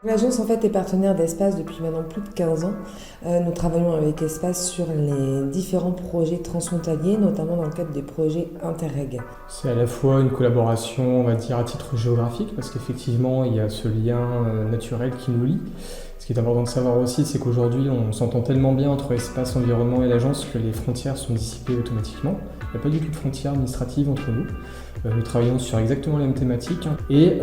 L'agence en fait est partenaire d'Espace depuis maintenant plus de 15 ans. Nous travaillons avec Espace sur les différents projets transfrontaliers, notamment dans le cadre des projets Interreg. C'est à la fois une collaboration, on va dire, à titre géographique, parce qu'effectivement, il y a ce lien naturel qui nous lie. Ce qui est important de savoir aussi, c'est qu'aujourd'hui, on s'entend tellement bien entre Espace Environnement et l'agence que les frontières sont dissipées automatiquement. Il n'y a pas du tout de frontières administratives entre nous. Nous travaillons sur exactement la même thématique. Et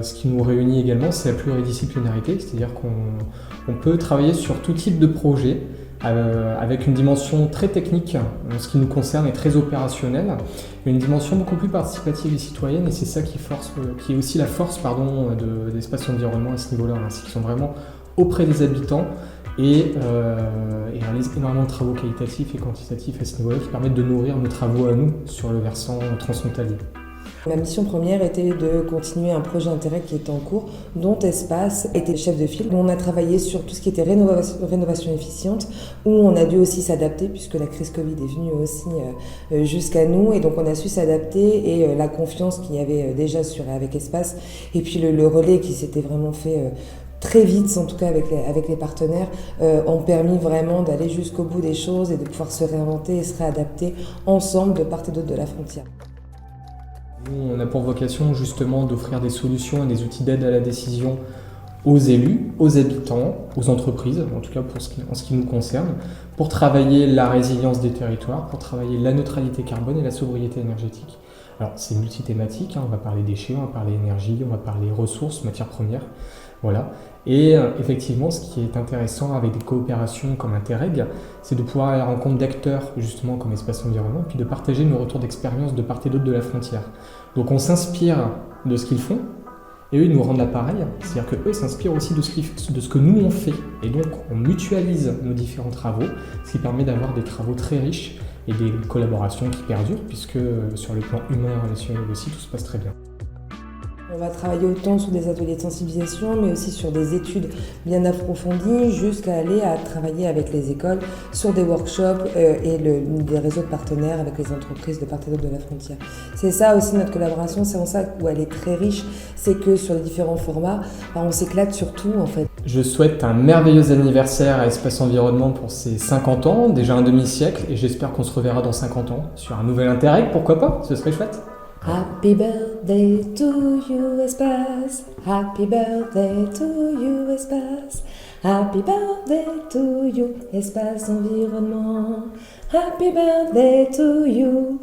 ce qui nous réunit également, c'est la pluridisciplinarité, c'est-à-dire qu'on peut travailler sur tout type de projet, avec une dimension très technique en ce qui nous concerne et très opérationnelle, une dimension beaucoup plus participative et citoyenne, et c'est ça qui est aussi la force d'Espace Environnement à ce niveau-là, hein, c'est qu'ils sont vraiment auprès des habitants et réalisent énormément de travaux qualitatifs et quantitatifs à ce niveau-là qui permettent de nourrir nos travaux à nous sur le versant transfrontalier. Ma mission première était de continuer un projet Interreg qui était en cours, dont Espace était chef de file. On a travaillé sur tout ce qui était rénovation efficiente, où on a dû aussi s'adapter, puisque la crise Covid est venue aussi jusqu'à nous, et donc on a su s'adapter, et la confiance qu'il y avait déjà avec Espace, et puis le relais qui s'était vraiment fait très vite, en tout cas avec les partenaires, ont permis vraiment d'aller jusqu'au bout des choses et de pouvoir se réinventer et se réadapter ensemble de part et d'autre de la frontière. On a pour vocation justement d'offrir des solutions et des outils d'aide à la décision aux élus, aux habitants, aux entreprises, en tout cas en ce qui nous concerne, pour travailler la résilience des territoires, pour travailler la neutralité carbone et la sobriété énergétique. Alors c'est multithématique, hein, on va parler déchets, on va parler énergie, on va parler ressources, matières premières, voilà. Et effectivement, ce qui est intéressant avec des coopérations comme Interreg, c'est de pouvoir aller à la rencontre d'acteurs justement comme Espace Environnement, puis de partager nos retours d'expérience de part et d'autre de la frontière. Donc on s'inspire de ce qu'ils font, et eux ils nous rendent l'appareil, c'est-à-dire qu'eux s'inspirent aussi de ce que nous on fait, et donc on mutualise nos différents travaux, ce qui permet d'avoir des travaux très riches et des collaborations qui perdurent, puisque sur le plan humain et relationnel aussi, tout se passe très bien. On va travailler autant sur des ateliers de sensibilisation, mais aussi sur des études bien approfondies, jusqu'à aller à travailler avec les écoles sur des workshops et des réseaux de partenaires avec les entreprises de part et d'autre de la frontière. C'est ça aussi notre collaboration, c'est en ça où elle est très riche, c'est que sur les différents formats, on s'éclate sur tout en fait. Je souhaite un merveilleux anniversaire à Espace Environnement pour ses 50 ans, déjà un demi-siècle, et j'espère qu'on se reverra dans 50 ans sur un nouvel Interreg, pourquoi pas, ce serait chouette. Happy birthday to you, Espace. Happy birthday to you, Espace. Happy birthday to you, Espace Environnement. Happy birthday to you.